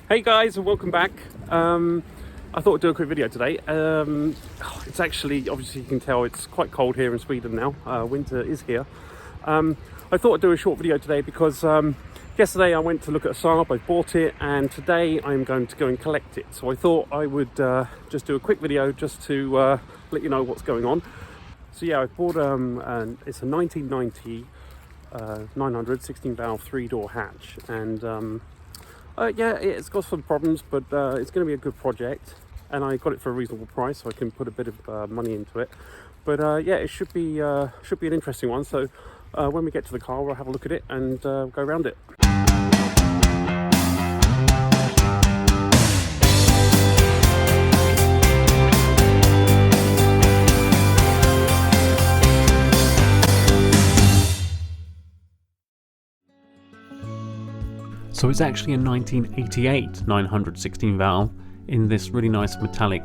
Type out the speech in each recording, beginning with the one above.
Hey guys, and welcome back. I thought I'd do a quick video today. It's actually, obviously you can tell it's quite cold here in Sweden now. Winter is here. I thought I'd do a short video today because yesterday I went to look at a Saab, I bought it, and today I'm going to go and collect it. So I thought I would just do a quick video just to let you know what's going on. So yeah, I bought it's a 1990 900 16 valve 3-door hatch, and yeah, it's got some problems, but it's going to be a good project, and I got it for a reasonable price, so I can put a bit of money into it. But yeah, it should be an interesting one. So when we get to the car, we'll have a look at it and go around it. So it's actually a 1988 900 16 valve in this really nice metallic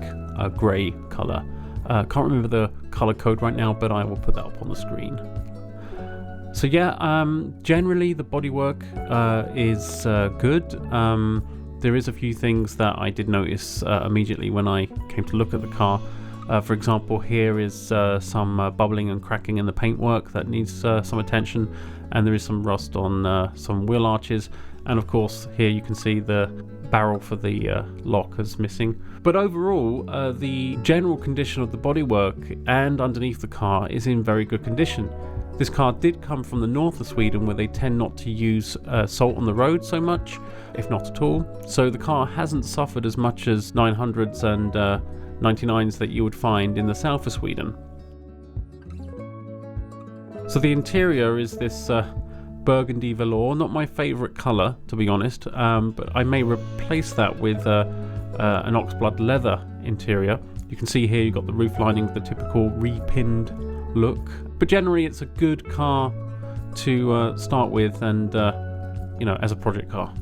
grey colour. Can't remember the colour code right now, but I will put that up on the screen. So yeah, generally the bodywork is good. There is a few things that I did notice immediately when I came to look at the car. For example, here is some bubbling and cracking in the paintwork that needs some attention, and there is some rust on some wheel arches. And of course, here you can see the barrel for the lock is missing. But overall, the general condition of the bodywork and underneath the car is in very good condition. This car did come from the north of Sweden, where they tend not to use salt on the road so much, if not at all. So the car hasn't suffered as much as 900s and 99s that you would find in the south of Sweden. So the interior is this burgundy velour, not my favourite colour to be honest, but I may replace that with an oxblood leather interior. You can see here you've got the roof lining with the typical repinned look, but generally it's a good car to start with, and you know, as a project car.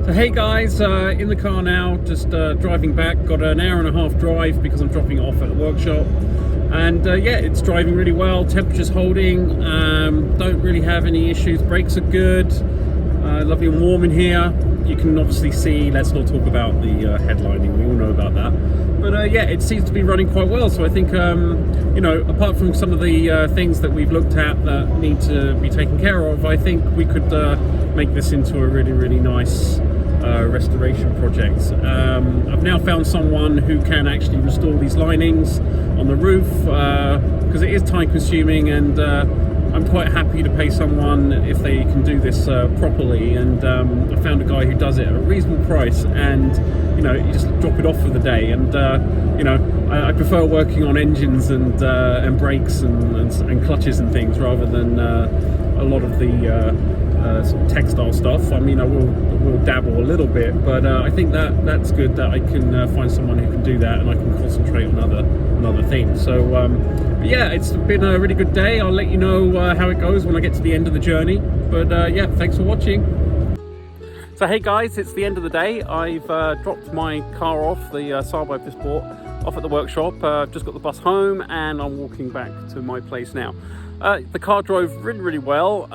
So hey guys, in the car now, just driving back. Got an hour and a half drive because I'm dropping it off at the workshop. And yeah, it's driving really well, temperature's holding, don't really have any issues, brakes are good, lovely and warm in here. You can obviously see, let's not talk about the headlining, we all know about that. But yeah, it seems to be running quite well, so I think, you know, apart from some of the things that we've looked at that need to be taken care of, I think we could make this into a really, really nice restoration project. I've now found someone who can actually restore these linings on the roof, because it is time consuming, and I'm quite happy to pay someone if they can do this properly. And I found a guy who does it at a reasonable price, and you know, you just drop it off for the day. And you know, I prefer working on engines and brakes and clutches and things rather than a lot of the sort of textile stuff. I mean, I will dabble a little bit, but I think that's good that I can find someone who can do that, and I can concentrate on other things. So but yeah, it's been a really good day. I'll let you know how it goes when I get to the end of the journey. But yeah, thanks for watching. So hey guys, it's the end of the day. I've dropped my car off, the Saab I've just bought, off at the workshop. Just got the bus home, and I'm walking back to my place now. The car drove really, really well.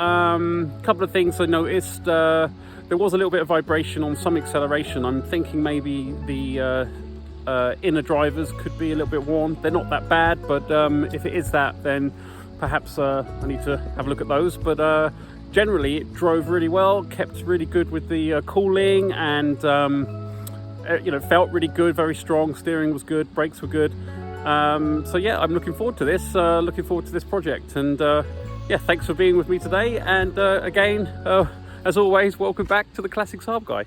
Couple of things I noticed. There was a little bit of vibration on some acceleration. I'm thinking maybe the inner drivers could be a little bit worn. They're not that bad, but if it is that, then perhaps I need to have a look at those. But generally it drove really well, kept really good with the cooling, and you know, felt really good, very strong. Steering was good, brakes were good. So yeah, I'm looking forward to this project, and yeah, thanks for being with me today, and again, as always, welcome back to the Classic Saab Guy.